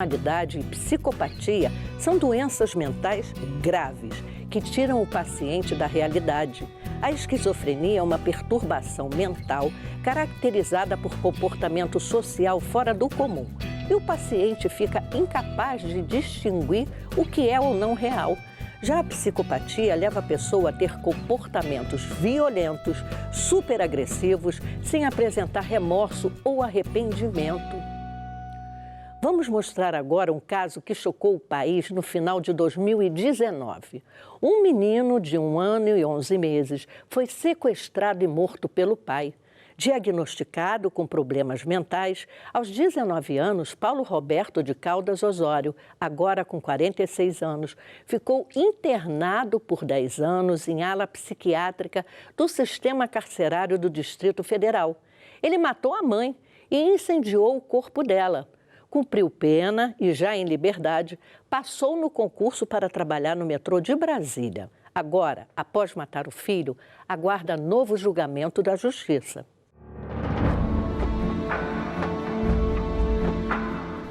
Personalidade e psicopatia são doenças mentais graves que tiram o paciente da realidade. A esquizofrenia é uma perturbação mental caracterizada por comportamento social fora do comum e o paciente fica incapaz de distinguir o que é ou não real. Já a psicopatia leva a pessoa a ter comportamentos violentos, superagressivos, sem apresentar remorso ou arrependimento. Vamos mostrar agora um caso que chocou o país no final de 2019. Um menino de 1 ano e 11 meses foi sequestrado e morto pelo pai. Diagnosticado com problemas mentais, aos 19 anos, Paulo Roberto de Caldas Osório, agora com 46 anos, ficou internado por 10 anos em ala psiquiátrica do Sistema Carcerário do Distrito Federal. Ele matou a mãe e incendiou o corpo dela. Cumpriu pena e, já em liberdade, passou no concurso para trabalhar no metrô de Brasília. Agora, após matar o filho, aguarda novo julgamento da Justiça.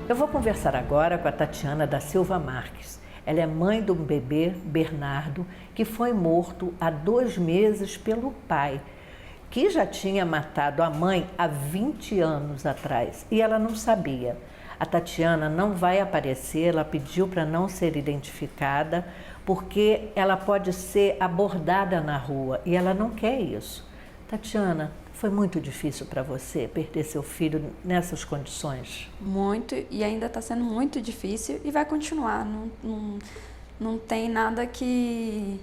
Eu vou conversar agora com a Tatiana da Silva Marques. Ela é mãe do bebê Bernardo, que foi morto há 2 meses pelo pai, que já tinha matado a mãe há 20 anos atrás e ela não sabia. A Tatiana não vai aparecer, ela pediu para não ser identificada, porque ela pode ser abordada na rua e ela não quer isso. Tatiana, foi muito difícil para você perder seu filho nessas condições? Muito, e ainda está sendo muito difícil e vai continuar. Não tem nada que,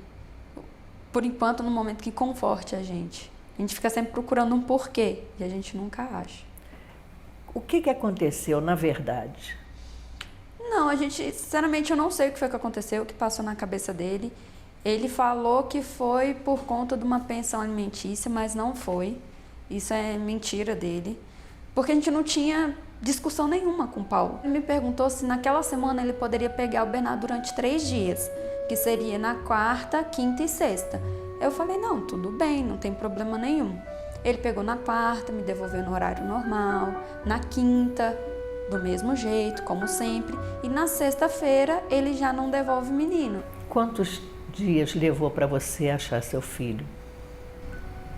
por enquanto, no momento, que conforte a gente. A gente fica sempre procurando um porquê e a gente nunca acha. O que aconteceu, na verdade? Não, sinceramente, eu não sei o que foi que aconteceu, o que passou na cabeça dele. Ele falou que foi por conta de uma pensão alimentícia, mas não foi. Isso é mentira dele, porque a gente não tinha discussão nenhuma com o Paulo. Ele me perguntou se naquela semana ele poderia pegar o Bernardo durante 3 dias, que seria na quarta, quinta e sexta. Eu falei, não, tudo bem, não tem problema nenhum. Ele pegou na quarta, me devolveu no horário normal, na quinta, do mesmo jeito, como sempre, e na sexta-feira ele já não devolve o menino. Quantos dias levou para você achar seu filho?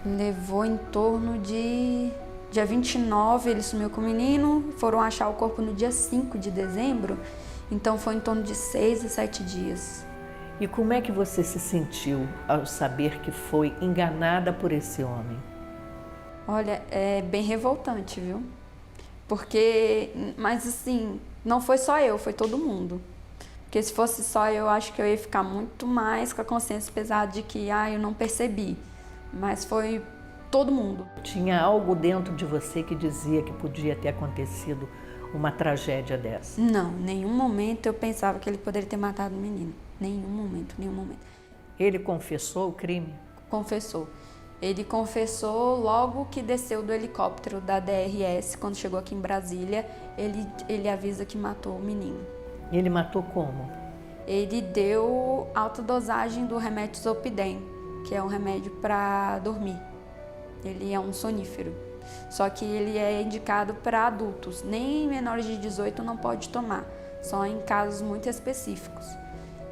Levou em torno de... Dia 29 ele sumiu com o menino, foram achar o corpo no dia 5 de dezembro, então foi em torno de 6 a 7 dias. E como é que você se sentiu ao saber que foi enganada por esse homem? Olha, é bem revoltante, viu? Mas assim, não foi só eu, foi todo mundo. Porque se fosse só eu, acho que eu ia ficar muito mais com a consciência pesada de que, eu não percebi. Mas foi todo mundo. Tinha algo dentro de você que dizia que podia ter acontecido uma tragédia dessa? Não, em nenhum momento eu pensava que ele poderia ter matado o menino. Nenhum momento, nenhum momento. Ele confessou o crime? Confessou. Ele confessou logo que desceu do helicóptero da DRS, quando chegou aqui em Brasília, ele avisa que matou o menino. E ele matou como? Ele deu alta dosagem do remédio Zolpidem, que é um remédio para dormir. Ele é um sonífero, só que ele é indicado para adultos, nem menores de 18 não pode tomar, só em casos muito específicos.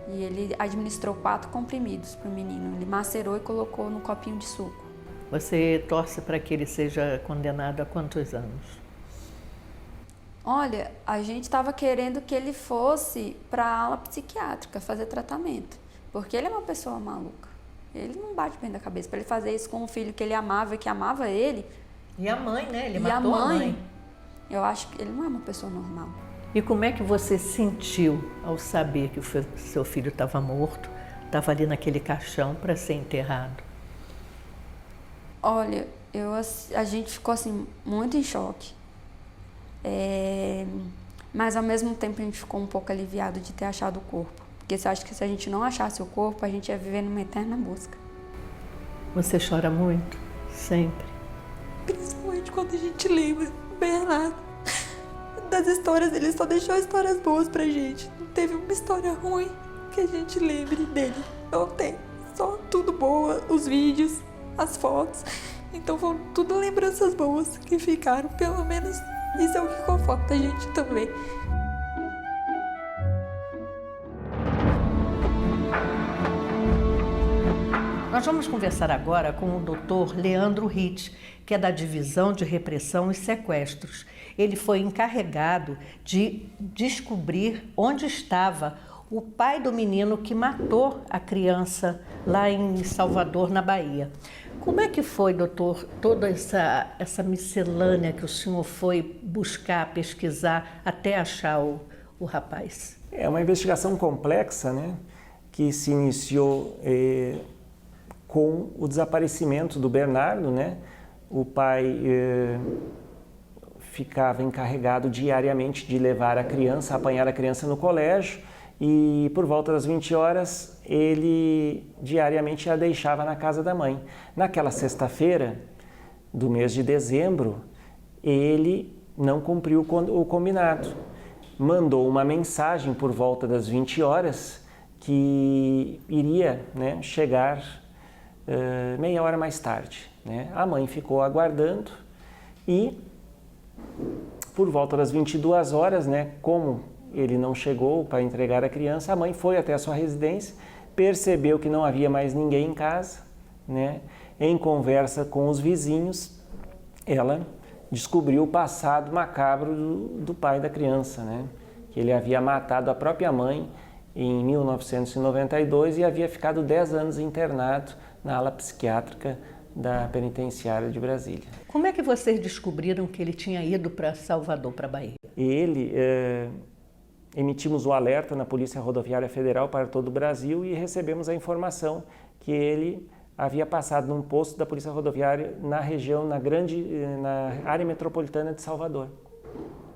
E ele administrou 4 comprimidos para o menino. Ele macerou e colocou no copinho de suco. Você torce para que ele seja condenado a quantos anos? Olha, a gente estava querendo que ele fosse para a ala psiquiátrica fazer tratamento. Porque ele é uma pessoa maluca. Ele não bate bem da cabeça. Para ele fazer isso com um filho que ele amava e que amava ele. E a mãe, né? Ele matou a mãe. Eu acho que ele não é uma pessoa normal. E como é que você sentiu ao saber que o seu filho estava morto, estava ali naquele caixão para ser enterrado? Olha, a gente ficou assim, muito em choque. Mas ao mesmo tempo a gente ficou um pouco aliviado de ter achado o corpo. Porque eu acho que se a gente não achasse o corpo, a gente ia viver numa eterna busca. Você chora muito? Sempre? Principalmente quando a gente lembra do Bernardo. Das histórias dele, só deixou histórias boas pra gente. Não teve uma história ruim que a gente lembre dele. Não tem. Só tudo boa, os vídeos, as fotos. Então foram tudo lembranças boas que ficaram. Pelo menos isso é o que conforta a gente também. Nós vamos conversar agora com o Dr. Leandro Ritt, que é da Divisão de Repressão e Sequestros. Ele foi encarregado de descobrir onde estava o pai do menino que matou a criança lá em Salvador, na Bahia. Como é que foi, doutor, toda essa miscelânea que o senhor foi buscar, pesquisar, até achar o rapaz? É uma investigação complexa, né, que se iniciou com o desaparecimento do Bernardo, né? O pai ficava encarregado diariamente de levar a criança, apanhar a criança no colégio, e por volta das 20 horas ele diariamente a deixava na casa da mãe. Naquela sexta-feira do mês de dezembro, ele não cumpriu o combinado. Mandou uma mensagem por volta das 20 horas que iria, né, chegar meia hora mais tarde, né? A mãe ficou aguardando e por volta das 22 horas, né, como ele não chegou para entregar a criança, a mãe foi até a sua residência, percebeu que não havia mais ninguém em casa, né? Em conversa com os vizinhos, ela descobriu o passado macabro do pai da criança, né? Que ele havia matado a própria mãe em 1992 e havia ficado 10 anos internado na ala psiquiátrica da penitenciária de Brasília. Como é que vocês descobriram que ele tinha ido para Salvador, para a Bahia? Emitimos o alerta na Polícia Rodoviária Federal para todo o Brasil e recebemos a informação que ele havia passado num posto da Polícia Rodoviária na região, na área metropolitana de Salvador,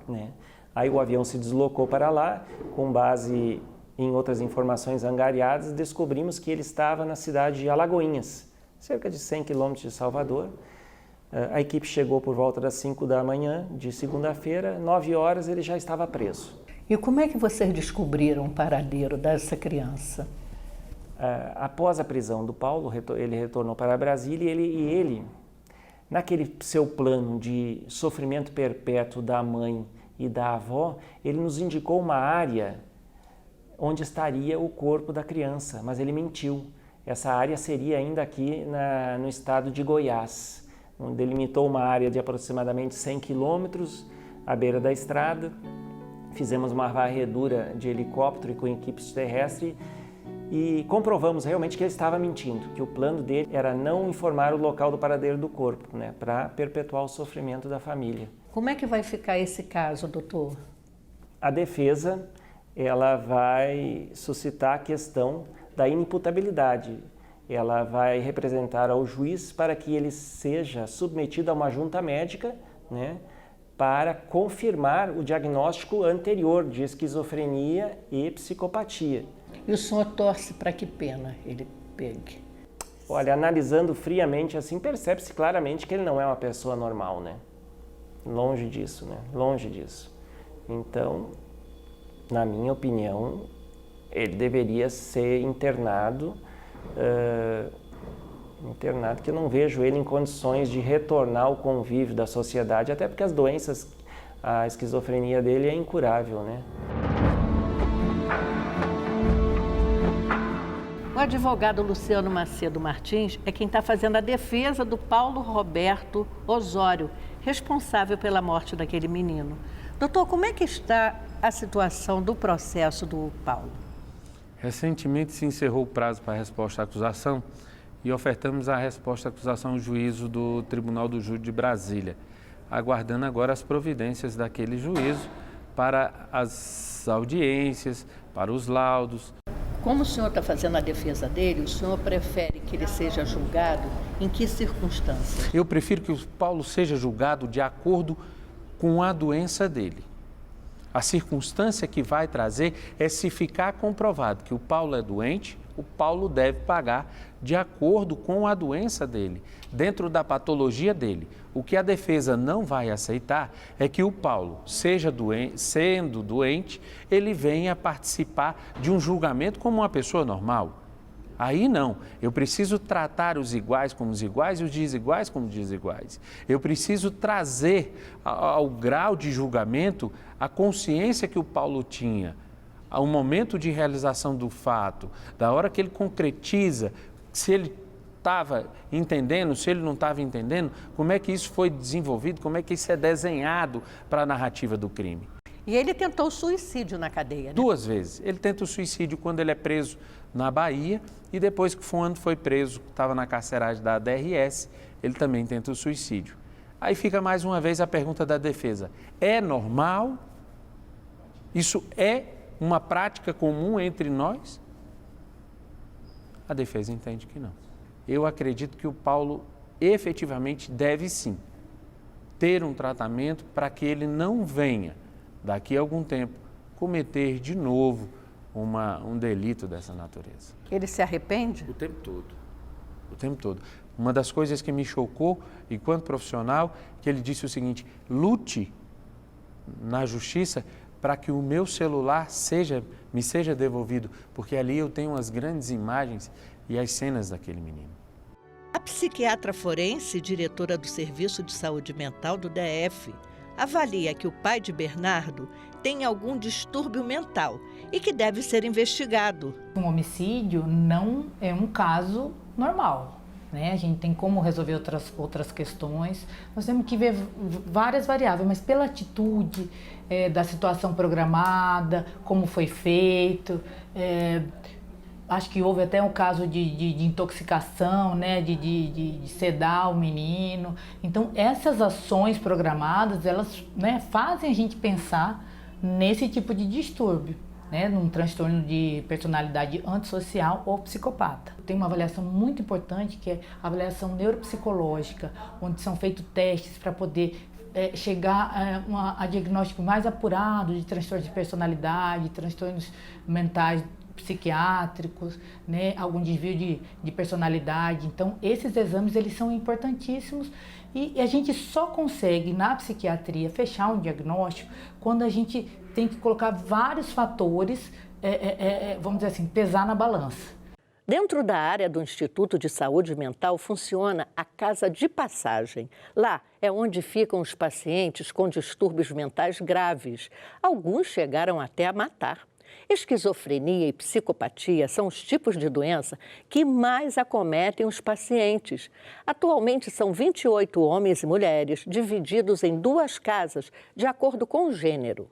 né? Aí o avião se deslocou para lá, com base em outras informações angariadas, descobrimos que ele estava na cidade de Alagoinhas, cerca de 100 quilômetros de Salvador. A equipe chegou por volta das 5 da manhã de segunda-feira, 9 horas ele já estava preso. E como é que vocês descobriram o paradeiro dessa criança? Após a prisão do Paulo, ele retornou para Brasília e ele, naquele seu plano de sofrimento perpétuo da mãe e da avó, ele nos indicou uma área onde estaria o corpo da criança, mas ele mentiu. Essa área seria ainda aqui no estado de Goiás, onde delimitou uma área de aproximadamente 100 quilômetros à beira da estrada. Fizemos uma varredura de helicóptero e com equipes terrestres e comprovamos realmente que ele estava mentindo, que o plano dele era não informar o local do paradeiro do corpo, né, para perpetuar o sofrimento da família. Como é que vai ficar esse caso, doutor? A defesa, ela vai suscitar a questão da inimputabilidade. Ela vai representar ao juiz para que ele seja submetido a uma junta médica, né, para confirmar o diagnóstico anterior de esquizofrenia e psicopatia. E o senhor torce para que pena ele pegue? Olha, analisando friamente assim, percebe-se claramente que ele não é uma pessoa normal, né? Longe disso, né? Longe disso. Então, na minha opinião, ele deveria ser internado, que eu não vejo ele em condições de retornar ao convívio da sociedade, até porque a esquizofrenia dele é incurável, né? O advogado Luciano Macedo Martins é quem está fazendo a defesa do Paulo Roberto Osório, responsável pela morte daquele menino. Doutor, como é que está a situação do processo do Paulo? Recentemente se encerrou o prazo para a resposta à acusação e ofertamos a resposta à acusação ao juízo do Tribunal do Júri de Brasília, aguardando agora as providências daquele juízo para as audiências, para os laudos. Como o senhor está fazendo a defesa dele, o senhor prefere que ele seja julgado em que circunstâncias? Eu prefiro que o Paulo seja julgado de acordo com a doença dele. A circunstância que vai trazer é se ficar comprovado que o Paulo é doente, o Paulo deve pagar de acordo com a doença dele, dentro da patologia dele. O que a defesa não vai aceitar é que o Paulo, sendo doente, ele venha participar de um julgamento como uma pessoa normal. Aí não, eu preciso tratar os iguais como os iguais e os desiguais como desiguais. Eu preciso trazer ao grau de julgamento a consciência que o Paulo tinha, ao momento de realização do fato, da hora que ele concretiza, se ele estava entendendo, se ele não estava entendendo, como é que isso foi desenvolvido, como é que isso é desenhado para a narrativa do crime. E ele tentou suicídio na cadeia, né? 2 vezes. Ele tenta o suicídio quando ele é preso na Bahia e depois que foi preso, estava na carceragem da DRS, ele também tenta o suicídio. Aí fica mais uma vez a pergunta da defesa. É normal? Isso é uma prática comum entre nós? A defesa entende que não. Eu acredito que o Paulo efetivamente deve sim ter um tratamento para que ele não venha, daqui a algum tempo, cometer de novo um delito dessa natureza. Ele se arrepende? O tempo todo. O tempo todo. Uma das coisas que me chocou, enquanto profissional, que ele disse o seguinte: lute na justiça para que o meu celular me seja devolvido, porque ali eu tenho as grandes imagens e as cenas daquele menino. A psiquiatra forense e diretora do Serviço de Saúde Mental do DF avalia que o pai de Bernardo tem algum distúrbio mental e que deve ser investigado. Um homicídio não é um caso normal, né? A gente tem como resolver outras questões. Nós temos que ver várias variáveis, mas pela atitude da situação programada, como foi feito, acho que houve até um caso de intoxicação, né? de sedar o menino. Então, essas ações programadas, elas, né, fazem a gente pensar nesse tipo de distúrbio, né, num transtorno de personalidade antissocial ou psicopata. Tem uma avaliação muito importante, que é a avaliação neuropsicológica, onde são feitos testes para poder chegar a diagnóstico mais apurado de transtornos de personalidade, transtornos mentais psiquiátricos, né, algum desvio de personalidade. Então, esses exames eles são importantíssimos e a gente só consegue, na psiquiatria, fechar um diagnóstico quando a gente tem que colocar vários fatores, vamos dizer assim, pesar na balança. Dentro da área do Instituto de Saúde Mental funciona a Casa de Passagem. Lá é onde ficam os pacientes com distúrbios mentais graves. Alguns chegaram até a matar. Esquizofrenia e psicopatia são os tipos de doença que mais acometem os pacientes. Atualmente são 28 homens e mulheres divididos em 2 casas, de acordo com o gênero.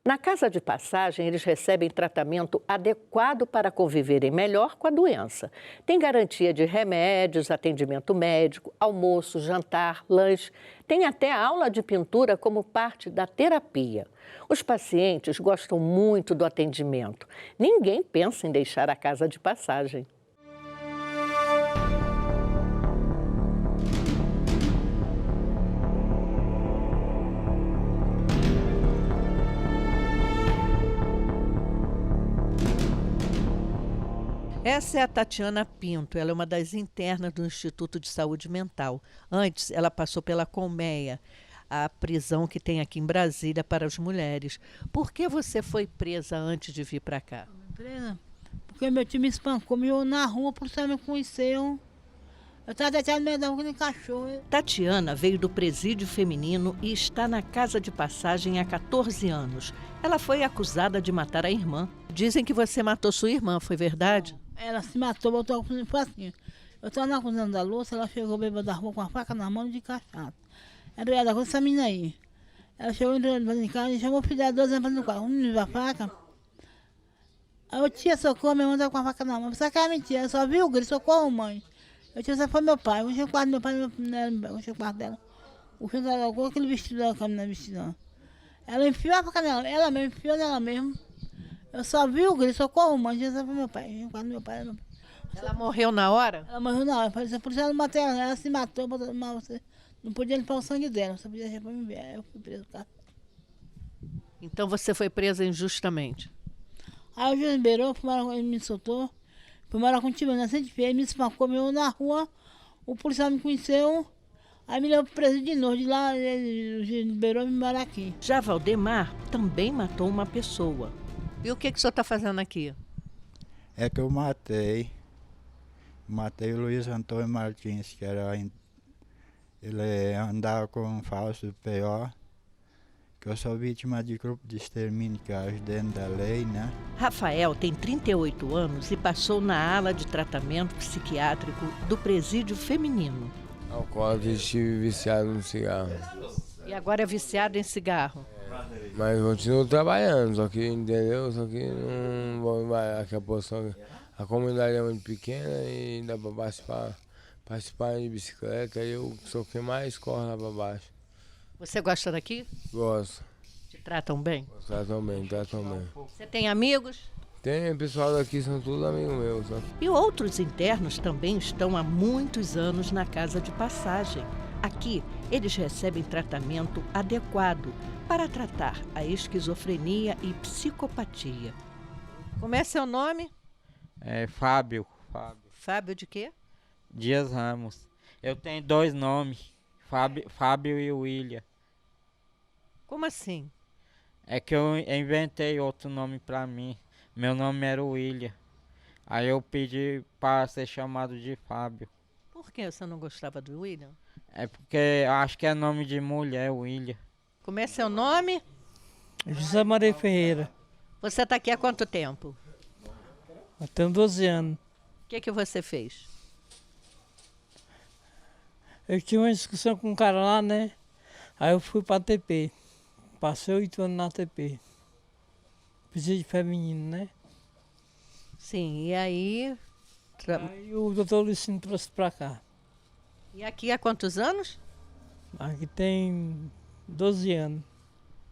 Na Casa de Passagem, eles recebem tratamento adequado para conviverem melhor com a doença. Tem garantia de remédios, atendimento médico, almoço, jantar, lanche. Tem até aula de pintura como parte da terapia. Os pacientes gostam muito do atendimento. Ninguém pensa em deixar a Casa de Passagem. Essa é a Tatiana Pinto, ela é uma das internas do Instituto de Saúde Mental. Antes, ela passou pela Colmeia, a prisão que tem aqui em Brasília para as mulheres. Por que você foi presa antes de vir para cá? Presa? Porque meu time me espancou, me jogou na rua, por isso me conheceu. Eu estava deitado no meio da rua com cachorro. Tatiana veio do presídio feminino e está na Casa de Passagem há 14 anos. Ela foi acusada de matar a irmã. Dizem que você matou sua irmã, foi verdade? Ela se matou, botou a cozinha, foi assim. Eu estava na cozinha da louça, ela chegou bêbada da rua com a faca na mão de cachaça. Era ela com essa menina aí. Ela chegou em casa e chamou o filho dela, 2 anos no carro, me levou a faca. Aí eu, tia, socorro, minha mãe estava com a faca na mão. Só que era mentira, eu só vi o grito, socorro, mãe. Eu tinha, essa foi meu pai, eu tinha o quarto do meu pai, eu tinha o quarto dela. O filho dela com aquele vestido dela, a menina vestida. Ela enfiou a faca nela, ela mesmo, enfiou nela mesmo. Eu só vi o grito, socorro, mãe, essa foi meu pai, o quarto do meu pai. Ela morreu na hora? Ela morreu na hora, por isso ela não matou ela se matou, você não podia limpar o sangue dela, só podia deixar pra me ver, aí eu fui preso, tá? Então você foi presa injustamente? Aí o juiz liberou, ele me soltou, fui morar com o time, na Santa Fé, ele me espancou, me na rua, o policial me conheceu, aí me levou pro presídio de novo, de lá o juiz liberou e me morar aqui. Já Valdemar também matou uma pessoa. E o que o senhor está fazendo aqui? É que eu matei o Luiz Antônio Martins, que era, ele andava com um falso PO, que eu sou vítima de grupo de extermínio que age dentro da lei, né? Rafael tem 38 anos e passou na ala de tratamento psiquiátrico do presídio feminino. Alcoólatra, estive viciado no cigarro. E agora é viciado em cigarro. Mas continuo trabalhando, só que, entendeu? Só que não vou mais, a comunidade é muito pequena e dá para participar de bicicleta, e eu sou quem mais corre lá para baixo. Você gosta daqui? Gosto. Te tratam bem? Tratam bem, tratam bem. Você tem amigos? Tem, o pessoal daqui são tudo amigos meus. Só. E outros internos também estão há muitos anos na casa de passagem. Aqui, eles recebem tratamento adequado para tratar a esquizofrenia e psicopatia. Como é seu nome? É Fábio. Fábio de quê? Dias Ramos. Eu tenho 2 nomes, Fábio e William. Como assim? É que eu inventei outro nome pra mim. Meu nome era William. Aí eu pedi para ser chamado de Fábio. Por que você não gostava do William? É porque eu acho que é nome de mulher, William. Como é seu nome? José Maria Ferreira. Você está aqui há quanto tempo? Eu tenho 12 anos. O que você fez? Eu tive uma discussão com um cara lá, né? Aí eu fui pra ATP. Passei 8 anos na ATP. Presídio feminino, né? Sim, e aí... Aí o doutor Luciano trouxe pra cá. E aqui há quantos anos? Aqui tem 12 anos.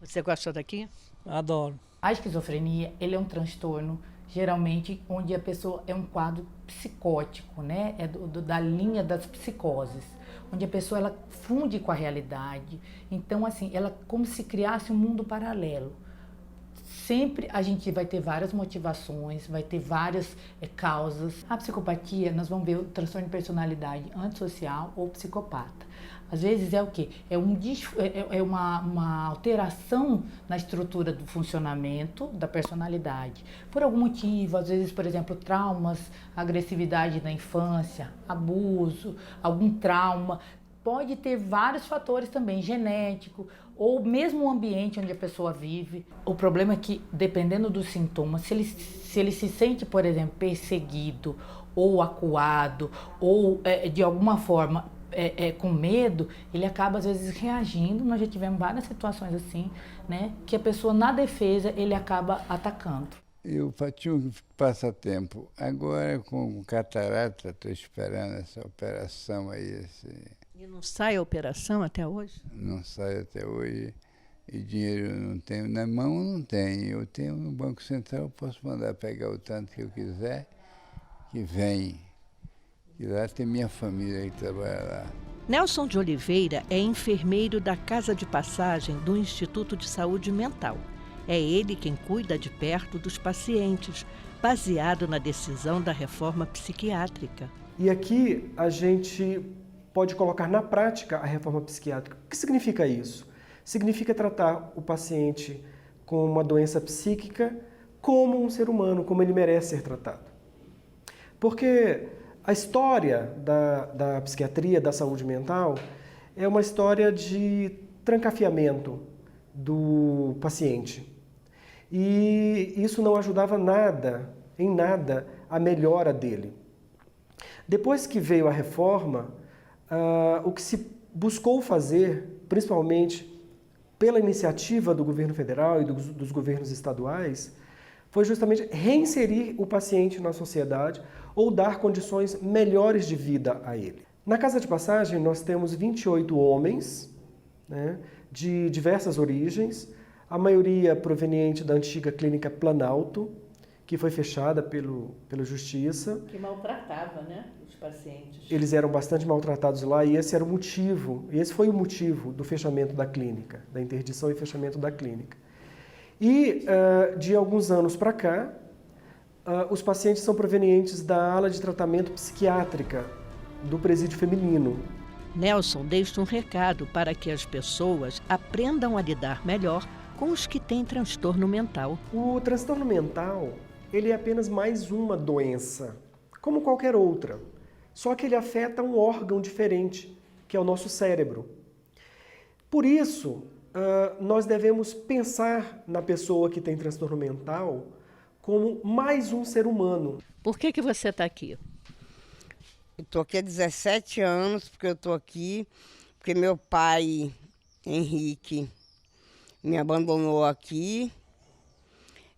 Você gosta daqui? Adoro. A esquizofrenia, ele é um transtorno, geralmente, onde a pessoa é um quadro psicótico, né? É da linha das psicoses, onde a pessoa ela funde com a realidade. Então, assim, ela como se criasse um mundo paralelo. Sempre a gente vai ter várias motivações, vai ter várias causas. A psicopatia, nós vamos ver o transtorno de personalidade antissocial ou psicopata. Às vezes é o quê? É uma alteração na estrutura do funcionamento da personalidade. Por algum motivo, às vezes, por exemplo, traumas, agressividade na infância, abuso, algum trauma. Pode ter vários fatores também, genético, ou mesmo o ambiente onde a pessoa vive. O problema é que, dependendo dos sintomas, se ele se sente, por exemplo, perseguido, ou acuado, ou de alguma forma com medo, ele acaba às vezes reagindo. Nós já tivemos várias situações assim, né, que a pessoa na defesa, ele acaba atacando. Eu tinha um passatempo. Agora com catarata, estou esperando essa operação aí. E não sai a operação até hoje? Não sai até hoje. E dinheiro eu não tenho. Na mão não tenho. Eu tenho no Banco Central, posso mandar pegar o tanto que eu quiser, que vem. E lá tem minha família que trabalha lá. Nelson de Oliveira é enfermeiro da Casa de Passagem do Instituto de Saúde Mental. É ele quem cuida de perto dos pacientes, baseado na decisão da reforma psiquiátrica. E aqui a gente pode colocar na prática a reforma psiquiátrica. O que significa isso? Significa tratar o paciente com uma doença psíquica como um ser humano, como ele merece ser tratado. Porque a história da psiquiatria, da saúde mental, é uma história de trancafiamento do paciente. E isso não ajudava em nada, a melhora dele. Depois que veio a reforma, o que se buscou fazer, principalmente pela iniciativa do governo federal e dos governos estaduais, foi justamente reinserir o paciente na sociedade ou dar condições melhores de vida a ele. Na Casa de Passagem, nós temos 28 homens, né, de diversas origens, a maioria proveniente da antiga clínica Planalto, que foi fechada pela Justiça. Que maltratava, né, os pacientes. Eles eram bastante maltratados lá e esse era o motivo, esse foi o motivo do fechamento da clínica, da interdição e fechamento da clínica. E de alguns anos para cá, os pacientes são provenientes da ala de tratamento psiquiátrica do presídio feminino. Nelson deixa um recado para que as pessoas aprendam a lidar melhor com os que têm transtorno mental. O transtorno mental, ele é apenas mais uma doença, como qualquer outra, só que ele afeta um órgão diferente, que é o nosso cérebro. Por isso, nós devemos pensar na pessoa que tem transtorno mental como mais um ser humano. Por que você está aqui? Eu estou aqui há 17 anos, porque eu estou aqui, porque meu pai, Henrique, me abandonou aqui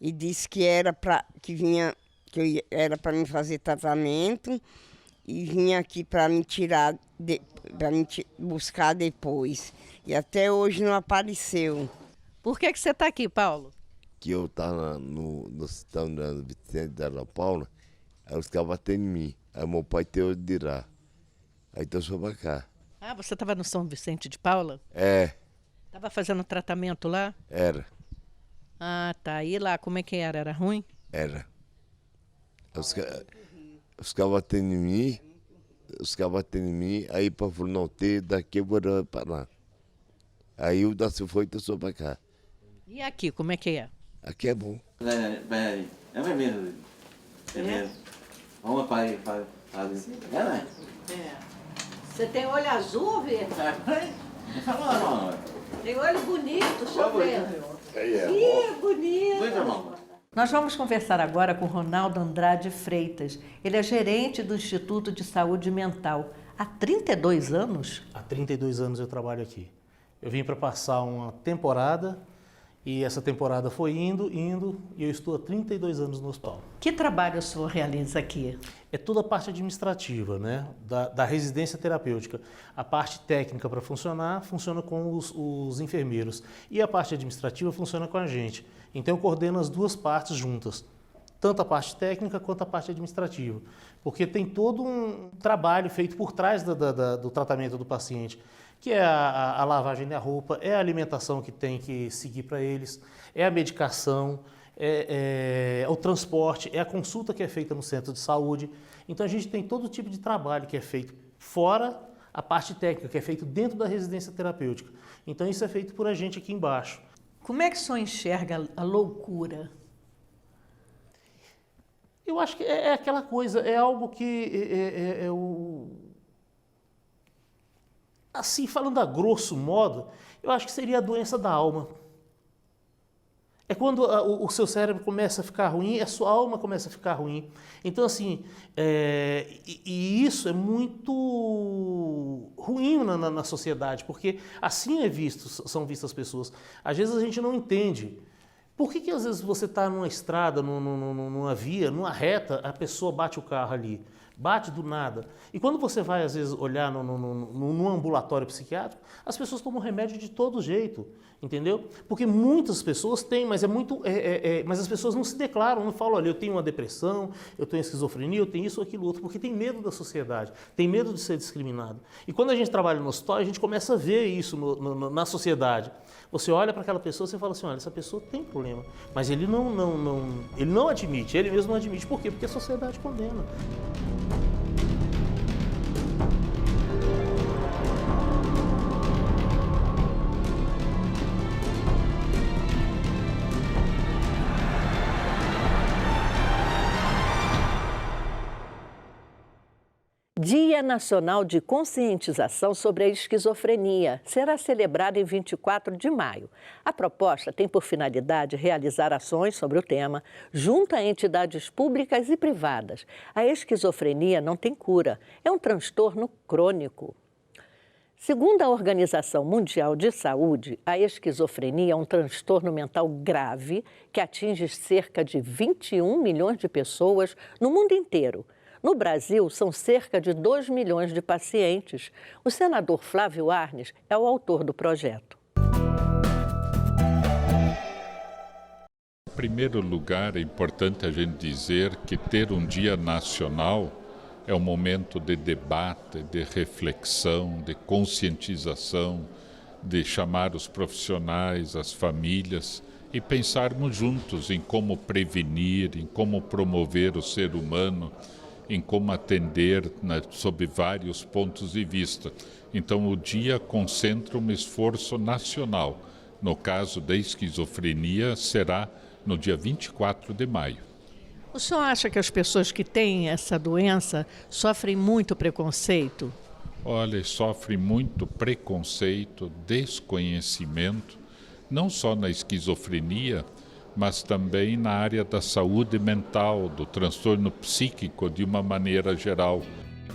e disse que era para me fazer tratamento e vinha aqui para me tirar, para me buscar depois. E até hoje não apareceu. Por que você está aqui, Paulo? Que eu estava no hospital da Vicente da Ana Paula, aí os caras batendo em mim. Aí meu pai teve de ir lá. Aí então eu sou pra cá. Ah, você estava no São Vicente de Paula? É. Estava fazendo tratamento lá? Era. Ah, tá. E lá, como é que era? Era ruim? Era. Os caras batendo em mim, aí para falou, não, daqui eu vou para lá. Aí o da foi e sou pra cá. E aqui, como é que é? Aqui é bom. É mesmo. É mesmo. Vamos para aí. É, né? É. Você tem olho azul, Vê? Não. Tem olho bonito, deixa eu ver. Ih, bonito. Nós vamos conversar agora com Ronaldo Andrade Freitas. Ele é gerente do Instituto de Saúde Mental. Há 32 anos? Há 32 anos eu trabalho aqui. Eu vim para passar uma temporada e essa temporada foi indo e eu estou há 32 anos no hospital. Que trabalho o senhor realiza aqui? É toda a parte administrativa, né? Da residência terapêutica. A parte técnica para funcionar, funciona com os enfermeiros. E a parte administrativa funciona com a gente. Então eu coordeno as duas partes juntas. Tanto a parte técnica quanto a parte administrativa. Porque tem todo um trabalho feito por trás do tratamento do paciente, que é a lavagem da roupa, é a alimentação que tem que seguir para eles, é a medicação, é o transporte, é a consulta que é feita no centro de saúde. Então a gente tem todo tipo de trabalho que é feito fora a parte técnica, que é feito dentro da residência terapêutica. Então isso é feito por a gente aqui embaixo. Como é que o senhor enxerga a loucura? Eu acho que é aquela coisa, é algo que assim, falando a grosso modo, eu acho que seria a doença da alma. É quando o seu cérebro começa a ficar ruim, a sua alma começa a ficar ruim. Então, assim, e isso é muito ruim na sociedade, porque assim são vistas as pessoas. Às vezes a gente não entende. Por que às vezes você está numa estrada, numa via, numa reta, a pessoa bate o carro ali? Bate do nada. E quando você vai, às vezes, olhar num ambulatório psiquiátrico, as pessoas tomam remédio de todo jeito, entendeu? Porque muitas pessoas têm, mas mas as pessoas não se declaram, não falam, olha, eu tenho uma depressão, eu tenho esquizofrenia, eu tenho isso, aquilo, outro, porque tem medo da sociedade, tem medo de ser discriminado. E quando a gente trabalha no hospital, a gente começa a ver isso na sociedade. Você olha para aquela pessoa e fala assim, olha, essa pessoa tem problema, mas ele não admite, ele mesmo não admite. Por quê? Porque a sociedade condena. Dia Nacional de Conscientização sobre a Esquizofrenia será celebrado em 24 de maio. A proposta tem por finalidade realizar ações sobre o tema junto a entidades públicas e privadas. A esquizofrenia não tem cura, é um transtorno crônico. Segundo a Organização Mundial de Saúde, a esquizofrenia é um transtorno mental grave que atinge cerca de 21 milhões de pessoas no mundo inteiro. No Brasil, são cerca de 2 milhões de pacientes. O senador Flávio Arnes é o autor do projeto. Em primeiro lugar, é importante a gente dizer que ter um dia nacional é um momento de debate, de reflexão, de conscientização, de chamar os profissionais, as famílias e pensarmos juntos em como prevenir, em como promover o ser humano, em como atender sob vários pontos de vista. Então, o dia concentra um esforço nacional. No caso da esquizofrenia, será no dia 24 de maio. O senhor acha que as pessoas que têm essa doença sofrem muito preconceito? Olha, sofrem muito preconceito, desconhecimento, não só na esquizofrenia, mas também na área da saúde mental, do transtorno psíquico de uma maneira geral.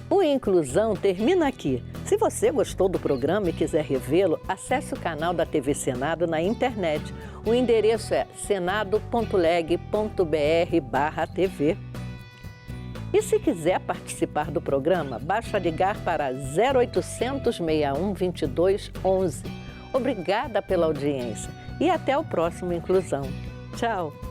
O Inclusão termina aqui. Se você gostou do programa e quiser revê-lo, acesse o canal da TV Senado na internet. O endereço é senado.leg.br/TV. E se quiser participar do programa, basta ligar para 0800 61 22 11. Obrigada pela audiência e até o próximo Inclusão. Tchau!